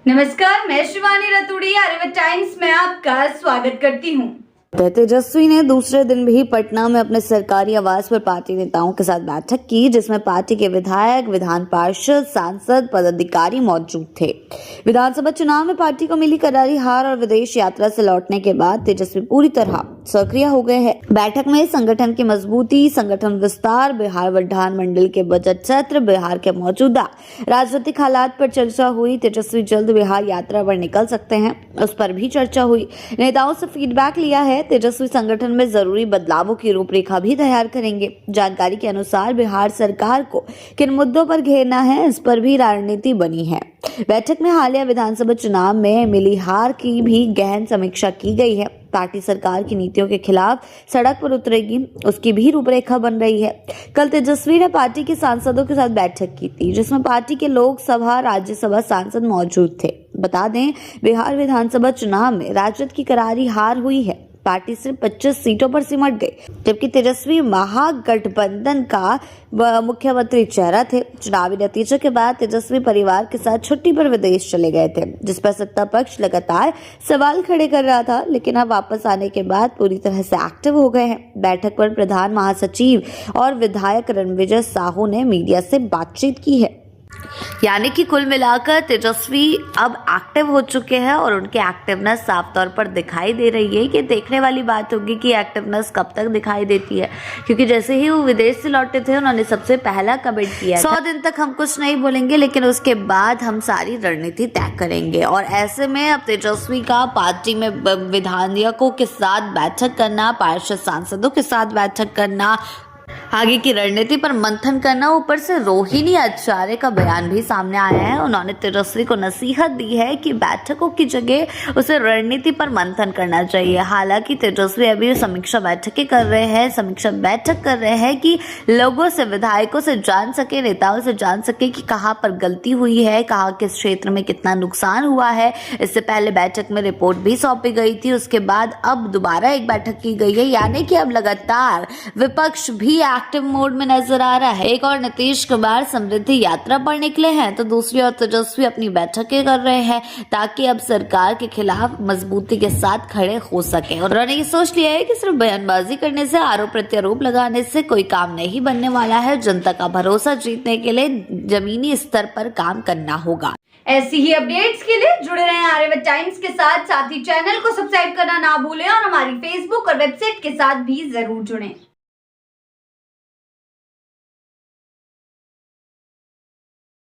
नमस्कार, मैं शिवानी रतूड़ी आर्यव्रत टाइम्स में आपका स्वागत करती हूँ। तेजस्वी ने दूसरे दिन भी पटना में अपने सरकारी आवास पर पार्टी नेताओं के साथ बैठक की, जिसमें पार्टी के विधायक, विधान पार्षद, सांसद, पदाधिकारी मौजूद थे। विधानसभा चुनाव में पार्टी को मिली करारी हार और विदेश यात्रा से लौटने के बाद तेजस्वी पूरी तरह सक्रिय हो गए हैं। बैठक में संगठन की मजबूती, संगठन विस्तार, बिहार विधानमंडल के बजट सत्र, बिहार के मौजूदा राजनीतिक हालात पर चर्चा हुई। तेजस्वी जल्द बिहार यात्रा पर निकल सकते हैं, उस पर भी चर्चा हुई। नेताओं से फीडबैक लिया है। तेजस्वी संगठन में जरूरी बदलावों की रूपरेखा भी तैयार करेंगे। जानकारी के अनुसार बिहार सरकार को किन मुद्दों पर घेरना है, इस पर भी रणनीति बनी है। बैठक में हालिया विधानसभा चुनाव में मिली हार की भी गहन समीक्षा की गई है। पार्टी सरकार की नीतियों के खिलाफ सड़क पर उतरेगी, उसकी भी रूपरेखा बन रही है। कल तेजस्वी ने पार्टी के सांसदों के साथ बैठक की थी, जिसमें पार्टी के लोकसभा, राज्यसभा सांसद मौजूद थे। बता दें, बिहार विधानसभा चुनाव में राजद की करारी हार हुई है। पार्टी सिर्फ 25 सीटों पर सिमट गई, जबकि तेजस्वी महागठबंधन का मुख्यमंत्री चेहरा थे। चुनावी नतीजों के बाद तेजस्वी परिवार के साथ छुट्टी पर विदेश चले गए थे, जिस पर सत्ता पक्ष लगातार सवाल खड़े कर रहा था, लेकिन अब वापस आने के बाद पूरी तरह से एक्टिव हो गए हैं। बैठक पर प्रधान महासचिव और विधायक रणविजय साहू ने मीडिया से बातचीत की है। यानी कि कुल मिलाकर तेजस्वी अब एक्टिव हो चुके हैं और उनकी एक्टिवनेस साफ तौर पर दिखाई दे रही है। कि देखने वाली बात होगी कि एक्टिवनेस कब तक दिखाई देती है, क्योंकि जैसे ही वो विदेश से लौटे थे, उन्होंने सबसे पहला कमेंट किया 100 दिन तक हम कुछ नहीं बोलेंगे, लेकिन उसके बाद हम सारी रणनीति तय करेंगे। और ऐसे में अब तेजस्वी का पार्टी में विधायकों के साथ बैठक करना, पार्षद सांसदों के साथ बैठक करना, आगे की रणनीति पर मंथन करना, ऊपर से रोहिणी आचार्य का बयान भी सामने आया है। उन्होंने तेजस्वी को नसीहत दी है कि बैठकों की जगह उसे रणनीति पर मंथन करना चाहिए। हालांकि तेजस्वी अभी समीक्षा बैठकें कर रहे हैं, समीक्षा बैठक कर रहे हैं कि लोगों से, विधायकों से जान सके, नेताओं से जान सके कि कहाँ पर गलती हुई है, कहाँ किस क्षेत्र में कितना नुकसान हुआ है। इससे पहले बैठक में रिपोर्ट भी सौंपी गई थी, उसके बाद अब दोबारा एक बैठक की गई है। यानी कि अब लगातार विपक्ष भी एक्टिव मोड में नजर आ रहा है। एक और नीतीश कुमार समृद्धि यात्रा पर निकले हैं, तो दूसरी ओर तेजस्वी अपनी बैठकें कर रहे हैं, ताकि अब सरकार के खिलाफ मजबूती के साथ खड़े हो सके। और उन्होंने ये सोच लिया है कि सिर्फ बयानबाजी करने से, आरोप प्रत्यारोप लगाने से कोई काम नहीं बनने वाला है। जनता का भरोसा जीतने के लिए जमीनी स्तर पर काम करना होगा। ऐसी ही अपडेट्स के लिए जुड़े रहें आर्यव्रत टाइम्स के साथ ही चैनल को सब्सक्राइब करना ना भूलें और हमारी फेसबुक और वेबसाइट के साथ भी जरूर जुड़ें।